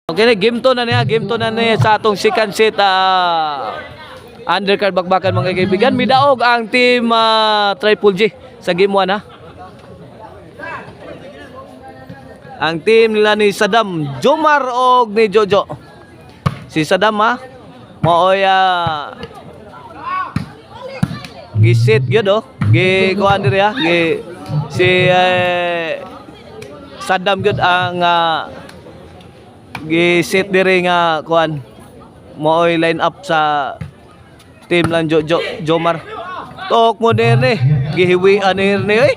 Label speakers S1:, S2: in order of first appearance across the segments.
S1: Okay, game to na niya sa atong second set undercard bakbakan mga kaibigan. Midaog ang team Triple G sa game 1 ha. Ang team nila ni Saddam, Jomar og ni Jojo. Si Saddam ha, maoy gisit gyud gi kuan diri ha, si Saddam gyud ang gisit diri nga kuan mo'y line up sa team lang Jomar. Tok mo dire gihiwian ni oy.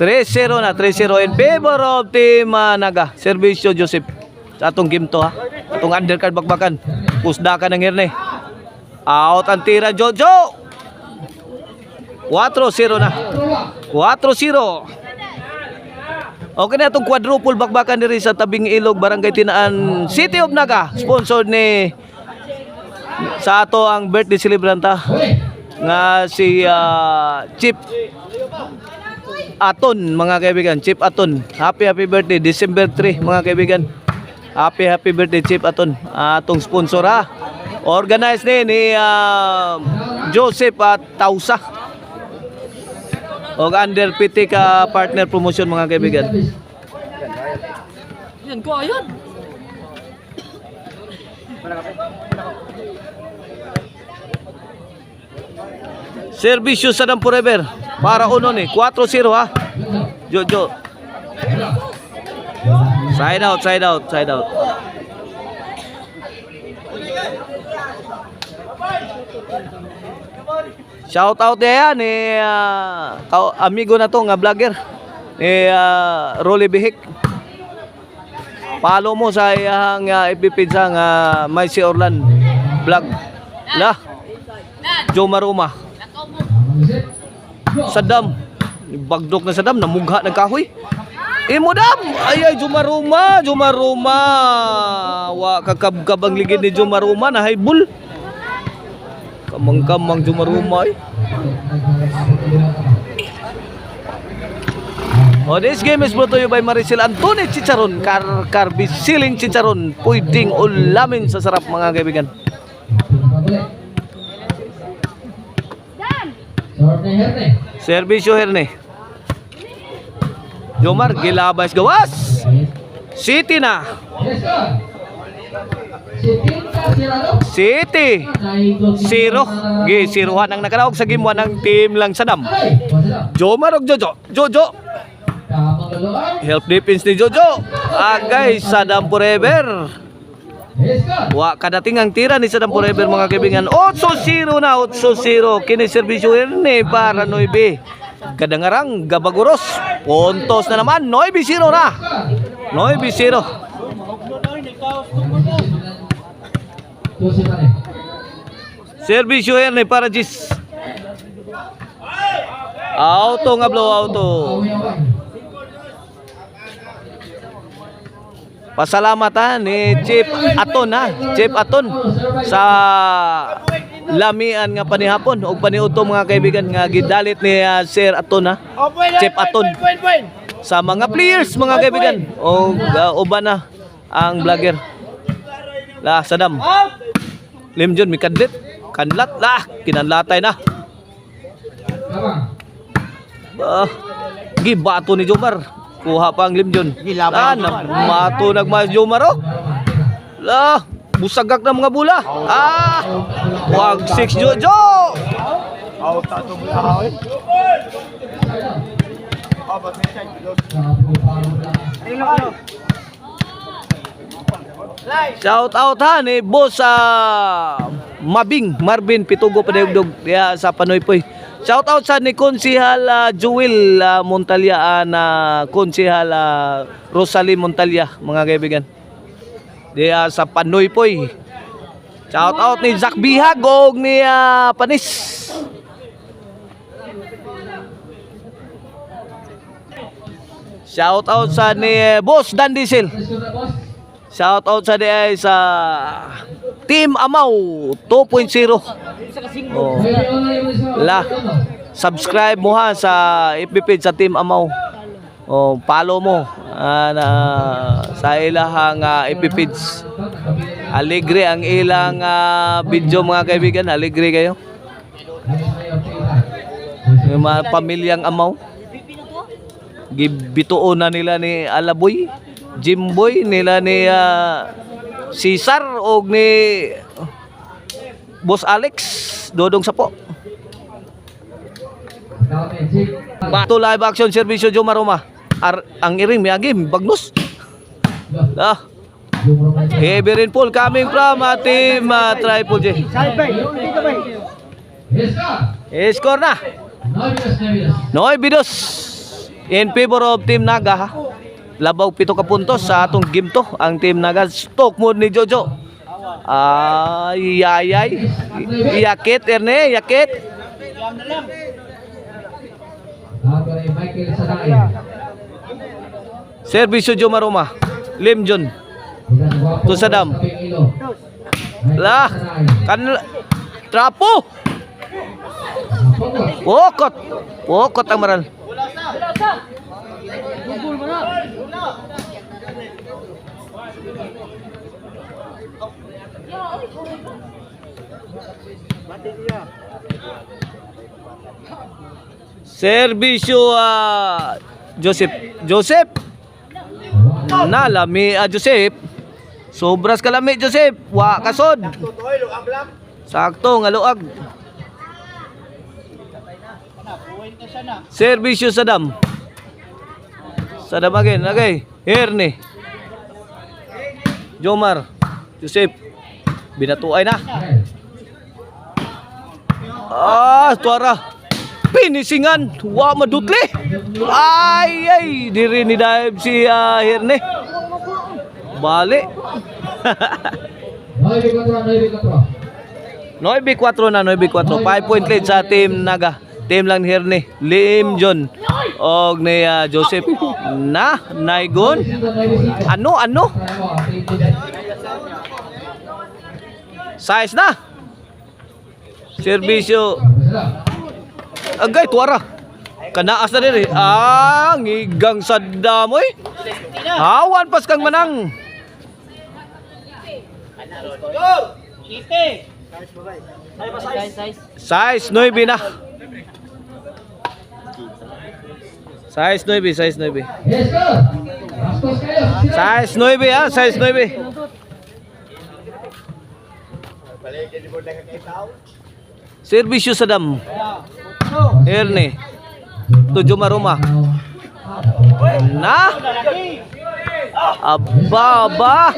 S1: 3-0 na, 3-0 in favor of team Naga. Servisyo Joseph sa atong game to ha. Atong undercard bakbakan. Pusda ka ng hirne. Out ang tira Jojo. 4-0 na. 4-0. Okay na itong quadruple bakbakan diri sa tabing ilog Barangay Tinaan City of Naga. Sponsored ni sa ato ang birthday celebranta nga si Chip Aton mga kaibigan. Chip Aton. Happy birthday December 3 mga kaibigan. Happy birthday Chip Aton. Atong sponsor ha. Organized ni Joseph Tausa. O under PT ka partner promotion mga kaibigan.
S2: Yan ko ayun.
S1: Servisyo sa Saddam Forever para uno ni 4-0 ha. Jojo. Side out. Shout out niya ni amigo na to nga vlogger ni Rolly Bihik. Follow mo sa iyang FB page nga May Si Orlan vlog. La Jomaruma. Saddam. Bagdok na Saddam namugha nagkahoy. Imo dam. Ay Jomaruma. Wa kakabkabang ligid ni Jomaruma na haybul. Kamang Jomaruma eh. Oh, this game is brought to you by Maricel Antone Chicharon, Carbi Siling Chicharon. Pwedeng ulamin sa sarap mga kaibigan. Servisyo herne. Jomar gilabas gawas. City na. City 0 siruhan ang nakaraog sa game 1 ng team lang Saddam. Jomar og Jojo help defense ni Jojo. Guys, Saddam Forever wa kadating ang tira ni Saddam Forever mga kaibigan. 8-0 na, 8-0 kini servisyo ni para 9 kadangarang Gabaguros. Puntos na naman 9-0 na. 9-0 servisyo yan ni para Gis. Auto nga blow auto. Pasalamatan ni Chip Aton ha. Chip Aton sa lamian nga panihapon og paniudto mga kaibigan nga gidalit ni Sir Aton ha. Chip Aton sa mga players mga kaibigan og uban na ang vlogger. La Saddam. Limjon mi kadlit. Kanlat lah kinanlatay na. Gibato ni Jomar. Kuha pa ang Limjon. Mato nagmas Jomar oh. Lah, busagak na mga bula. Wag 6 Jojo. Out ato bula oy. Shout out ha ni boss Mabing Marvin Pitugo Padayugdog diya sa Panoypoy. Shout out sa ni Konsihal Jewel Montalya na Konsihal Rosalie Montalya mga kaibigan diya sa Panoypoy. Shout out ni Zak Bihag og ni Panis. Shout out sa ni Boss Dan Diesel. Shout out sa diay sa Team Amaw 2.0. Oh. La subscribe mo ha sa FB page sa Team Amaw. O follow mo sa ilahang FB page. Aligre ang ilang video mga kaibigan. Aligre kayo. Yung mga pamilyang Amaw. Gibituon na nila ni Alaboy, Jimboy, nila ni Cesar o ni Boss Alex, Dodong Sapo. Back to live action servisyo Jomar Roma. Ang iring may agim, bagnos. Heavy rainfall coming from Team Triple J. Score na. Noy bidos in favor of Team Naga ha. Labaw 7 ka puntos sa atong game to. Ang Team Naga stock mode ni Jojo. Ay. Yakit Erne, yakit. Servisyo Jomar Roma. Limjon. To Sadam. Lah, kan trapo. Wokot ang maral. Servisyo Joseph. Nalami Joseph. Sobras kalami Joseph. Wa kasod. Sakto ngaluag. Servisyo Sadam. Sadam again, okay. Herne. Jomar. Joseph. Binatuay na. Tuara. Pinisingan. Wa madutli. Ay. Diri ni dive si Herne. Bali. 9-4 na. 9-4. 5 point lead sa Team Naga. Team lang Herne. Limjon. Og ni Joseph. Naigon. Ano? Size na. Servisyo. Agay, tuara. Kanaas na din eh. Ngigang sa damoy. Hawan pas kang manang. Size 9 na. Size 9. Size 9 ha. Size 9. Servisyo Sadam. Herne. To Jomar Roma. Na. Aba.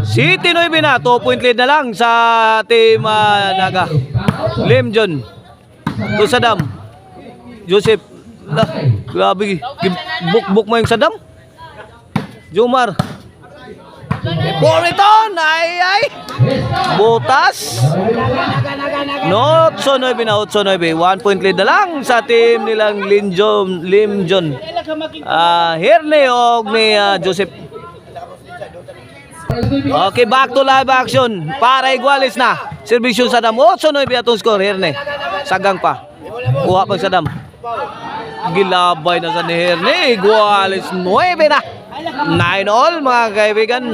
S1: City 9 na. 2 point lead na lang sa Team Naga. Limjon. To Sadam. Joseph. Grabe. Buk mo yung Sadam. Jomar. Boriton. Ay. Butas. Otso 9 na. 1 point lead na lang sa team nilang Limjon. Herne og ni Joseph. Okay, back to live action. Para igualis na. Servisyo Sadam. 8-9 atong score. Herne. Sagang pa. Kuha pag Sadam. Gilabay na sa ni Herne. Igualis 9 na. 9-all mga kaibigan.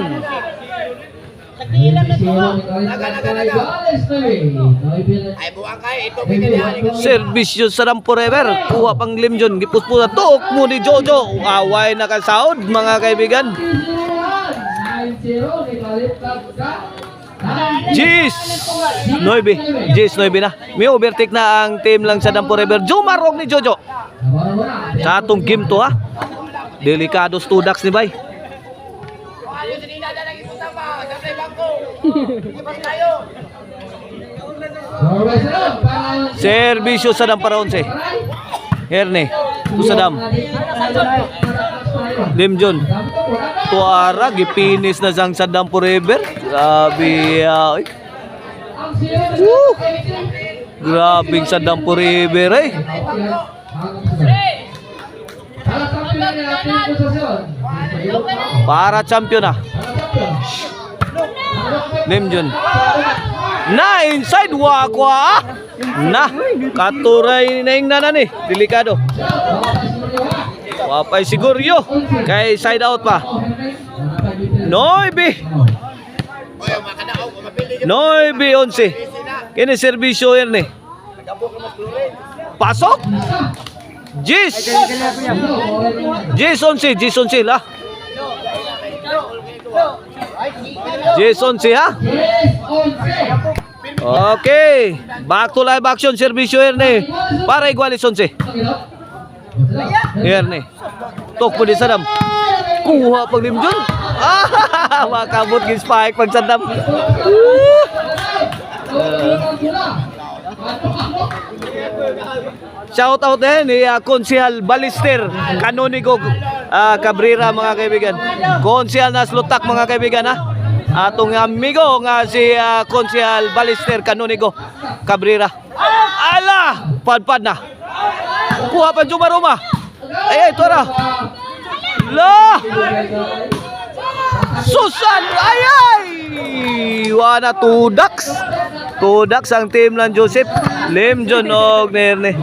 S1: Servisyo Sadam forever. Kuha pang Limjon. Gipuspusa. Tuk mo ni Jojo. Away na kasaod mga kaibigan. Jis 9 na. May overtake na ang team lang Sadam forever. Jomar og ni Jojo. Sa atong game to ha. Delikados tudaks ni bay. Servisyo Sadam para 11. Herne. Sadam. Limjon. Tuara gipinis na sang Sadam forever. Grabe. Grabing Sadam forever eh. Para champion na. Limjon. Na inside wakwa. Na katuray na yung nanan delikado. Wapay siguryo kay side out pa. Noibi 11. Kini serbisyo yan Pasok. Jis 11 lah. Jis 11 ha. Okay, back to live action serbisyo yan para igualis 11. Yan Tok po di Sadam. Kuha pag limjon. Makabot gin spike pag Sadam. Shout out ni Konsehal Balister Canonigo Cabrera mga kaibigan. Konsehal na slutak mga kaibigan Atong amigo nga si Konsehal Balister Canonigo Cabrera. Ala, padpad na. Kuha pa Jumaruma. Ay, ito na. La! Susan! Ay! Wana tudaks. Tudaks ang team ng Joseph Limjon og Nerne.